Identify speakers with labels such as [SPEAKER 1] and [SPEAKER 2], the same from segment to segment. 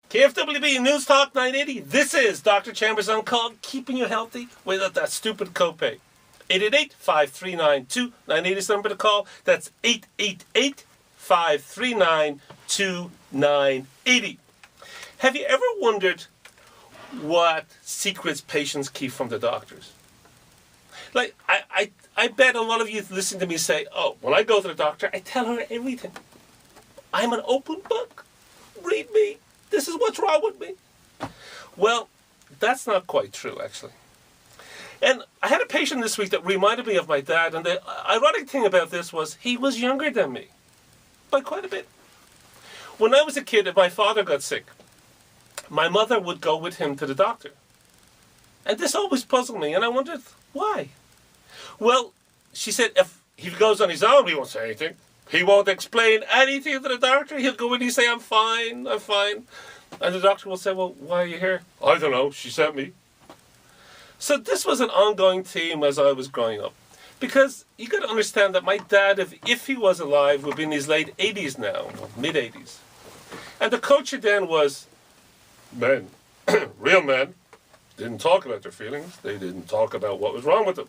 [SPEAKER 1] KFWB News Talk 980. This is Dr. Chambers on call, keeping you healthy without that stupid copay. 888-539-2980 is the number to call. That's 888-539-2980. Have you ever wondered what secrets patients keep from the doctors? Like, I bet a lot of you listen to me say, oh, when I go to the doctor, I tell her everything. I'm an open book. Read me. This is what's wrong with me. Well, that's not quite true, actually. And I had a patient this week that reminded me of my dad, and the ironic thing about this was he was younger than me by quite a bit. When I was a kid, if my father got sick, my mother would go with him to the doctor. And this always puzzled me, and I wondered, why? Well, she said, if he goes on his own, he won't say anything. He won't explain anything to the doctor. He'll go in and say, I'm fine, I'm fine. And the doctor will say, well, why are you here? I don't know, she sent me. So this was an ongoing theme as I was growing up. Because you got to understand that my dad, if he was alive, would be in his late 80s now, mid-80s. And the culture then was, men, real men, didn't talk about their feelings. They didn't talk about what was wrong with them.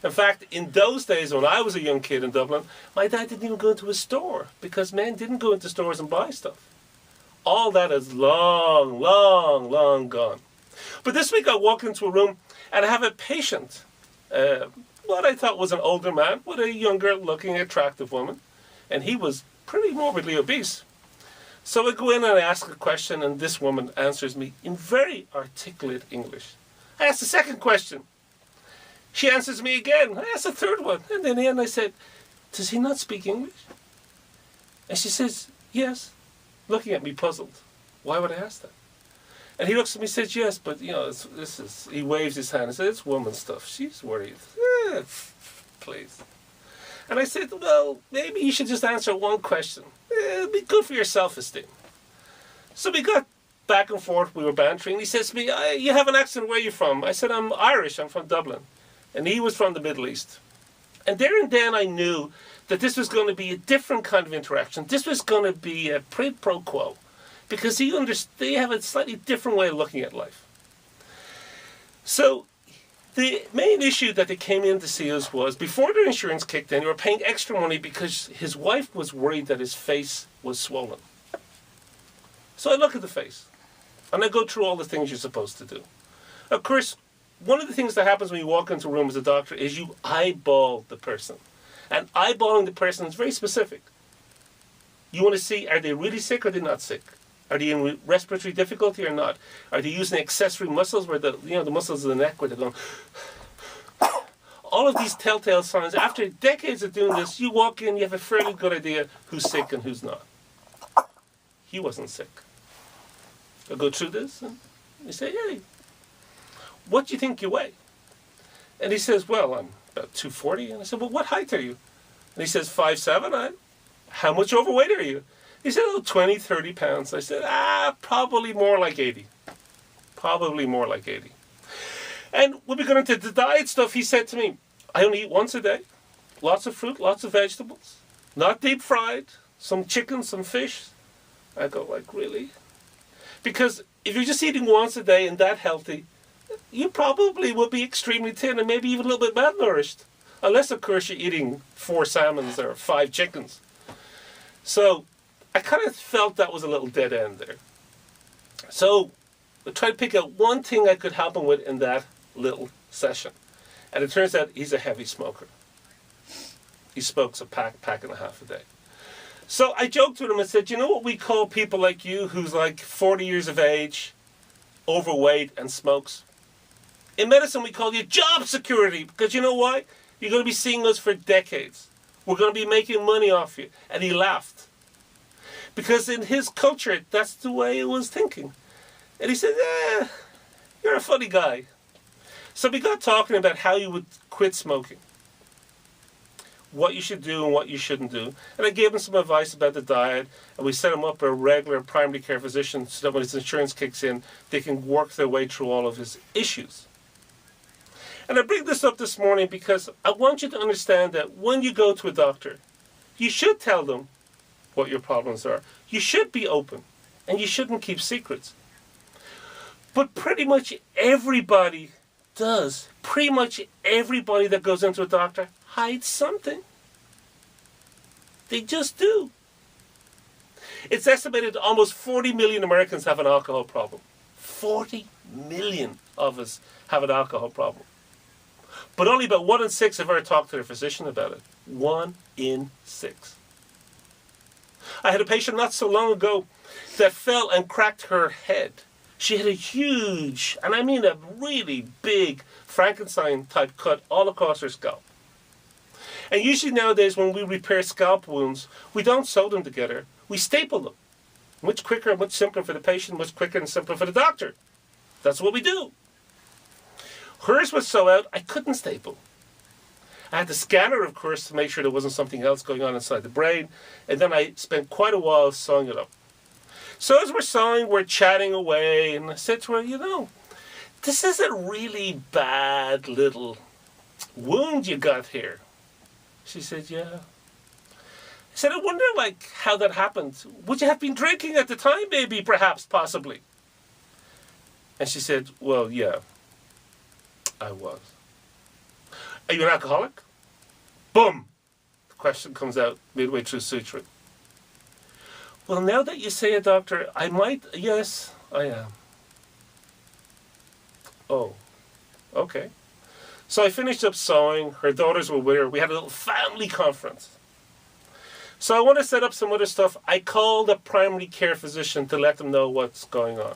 [SPEAKER 1] In fact, in those days when I was a young kid in Dublin, my dad didn't even go into a store because men didn't go into stores and buy stuff. All that is long, long, long gone. But this week I walk into a room and I have a patient, what I thought was an older man with a younger looking attractive woman. And he was pretty morbidly obese. So I go in and I ask a question and this woman answers me in very articulate English. I ask the second question. She answers me again. I asked the third one. And then in the end I said, does he not speak English? And she says, yes. Looking at me puzzled. Why would I ask that? And he looks at me and says, yes, but you know, he waves his hand and says, it's woman stuff. She's worried. Please. And I said, well, maybe you should just answer one question. It'd be good for your self-esteem. So we got back and forth. We were bantering. He says to me, you have an accent. Where are you from? I said, I'm Irish. I'm from Dublin. And he was from the Middle East. And there and then I knew that this was going to be a different kind of interaction. This was going to be a quid pro quo. Because they have a slightly different way of looking at life. So the main issue that they came in to see us was, before their insurance kicked in, they were paying extra money because his wife was worried that his face was swollen. So I look at the face, and I go through all the things you're supposed to do. Of course, one of the things that happens when you walk into a room as a doctor is you eyeball the person. And eyeballing the person is very specific. You want to see, are they really sick or are they not sick? Are they in respiratory difficulty or not? Are they using accessory muscles where the muscles of the neck where they're going? All of these telltale signs. After decades of doing this, you walk in, you have a fairly good idea who's sick and who's not. He wasn't sick. I go through this and you say, hey, what do you think you weigh? And he says, well, I'm about 240. And I said, well, what height are you? And he says, 5'7". How much overweight are you? He said, oh, 20, 30 pounds. I said, probably more like 80. Probably more like 80. And when we got into the diet stuff, he said to me, I only eat once a day. Lots of fruit, lots of vegetables. Not deep fried. Some chicken, some fish. I go, like, really? Because if you're just eating once a day and that healthy, you probably will be extremely thin and maybe even a little bit malnourished. Unless, of course, you're eating 4 salmons or 5 chickens. So I kind of felt that was a little dead end there. So I tried to pick out one thing I could help him with in that little session. And it turns out he's a heavy smoker. He smokes a pack and a half a day. So I joked with him and said, you know what we call people like you who's like 40 years of age, overweight and smokes? In medicine we call you job security, because you know why? You're going to be seeing us for decades. We're going to be making money off you. And he laughed. Because in his culture, that's the way he was thinking. And he said, you're a funny guy. So we got talking about how you would quit smoking. What you should do and what you shouldn't do. And I gave him some advice about the diet. And we set him up a regular primary care physician so that when his insurance kicks in, they can work their way through all of his issues. And I bring this up this morning because I want you to understand that when you go to a doctor, you should tell them what your problems are. You should be open. and you shouldn't keep secrets. But pretty much everybody does. Pretty much everybody that goes into a doctor hides something. They just do. It's estimated almost 40 million Americans have an alcohol problem. 40 million of us have an alcohol problem. But only about 1 in 6 have ever talked to their physician about it. 1 in 6. I had a patient not so long ago that fell and cracked her head. She had a huge, and I mean a really big, Frankenstein-type cut all across her scalp. And usually nowadays when we repair scalp wounds, we don't sew them together. We staple them. Much quicker and much simpler for the patient, much quicker and simpler for the doctor. That's what we do. Hers was sewn out, I couldn't staple. I had to scan her, of course, to make sure there wasn't something else going on inside the brain. And then I spent quite a while sewing it up. So as we're sewing, we're chatting away. And I said to her, you know, this is a really bad little wound you got here. She said, yeah. I said, I wonder, like, how that happened. Would you have been drinking at the time, maybe, perhaps, possibly? And she said, well, yeah, I was. Are you an alcoholic? Boom! The question comes out midway through suturing. Well, now that you say it, doctor, I might, yes, I am. Oh, okay. So I finished up sewing. Her daughters were with her. We had a little family conference. So I want to set up some other stuff. I called a primary care physician to let them know what's going on.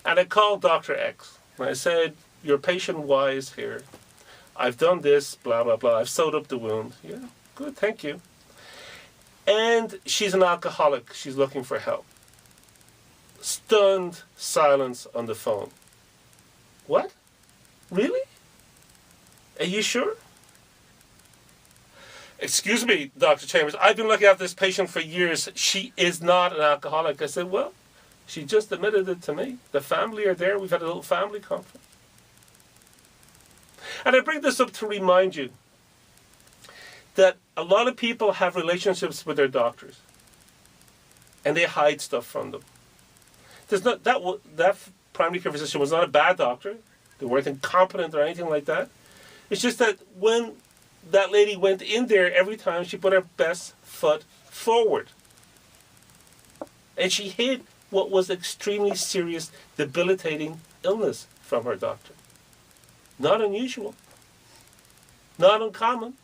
[SPEAKER 1] And I called Dr. X. And I said, your patient Y is here. I've done this, blah, blah, blah. I've sewed up the wound. Yeah, good, thank you. And she's an alcoholic. She's looking for help. Stunned silence on the phone. What? Really? Are you sure? Excuse me, Dr. Chambers, I've been looking after this patient for years. She is not an alcoholic. I said, well, she just admitted it to me. The family are there. We've had a little family conference. And I bring this up to remind you that a lot of people have relationships with their doctors. And they hide stuff from them. There's not, that primary care physician was not a bad doctor. They weren't incompetent or anything like that. It's just that when that lady went in there, every time she put her best foot forward. And she hid what was extremely serious, debilitating illness from her doctor. Not unusual. Not uncommon.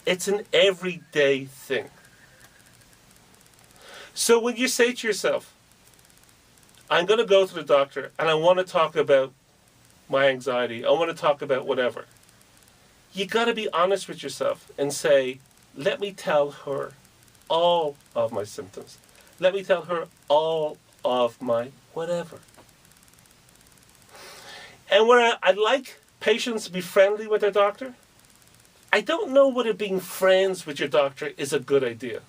[SPEAKER 1] It's an everyday thing. So when you say to yourself, I'm going to go to the doctor and I want to talk about my anxiety, I want to talk about whatever, you got to be honest with yourself and say, let me tell her all of my symptoms. Let me tell her all of my whatever. And where I'd like patients to be friendly with their doctor, I don't know whether being friends with your doctor is a good idea.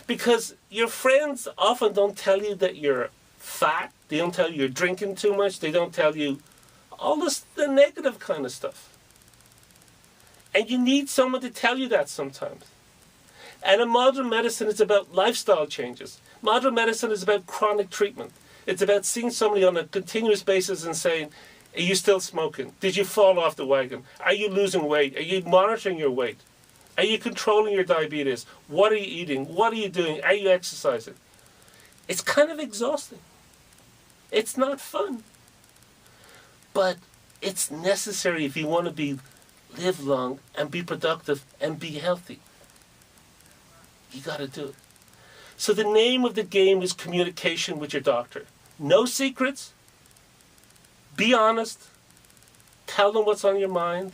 [SPEAKER 1] Because your friends often don't tell you that you're fat, they don't tell you you're drinking too much, they don't tell you all this, the negative kind of stuff. And you need someone to tell you that sometimes. And in modern medicine, it's about lifestyle changes. Modern medicine is about chronic treatment. It's about seeing somebody on a continuous basis and saying, are you still smoking? Did you fall off the wagon? Are you losing weight? Are you monitoring your weight? Are you controlling your diabetes? What are you eating? What are you doing? Are you exercising? It's kind of exhausting. It's not fun. But it's necessary if you want to live long and be productive and be healthy. You got to do it. So the name of the game is communication with your doctor. No secrets. Be honest. Tell them what's on your mind.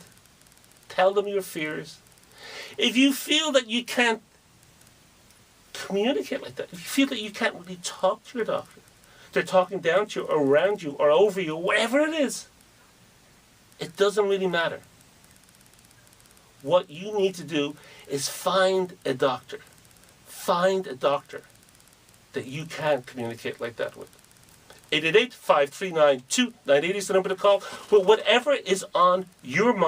[SPEAKER 1] Tell them your fears. If you feel that you can't communicate like that, if you feel that you can't really talk to your doctor, they're talking down to you or around you or over you, whatever it is, it doesn't really matter. What you need to do is find a doctor. Find a doctor that you can communicate like that with. 888-539-2980 is the number to call. But whatever is on your mind,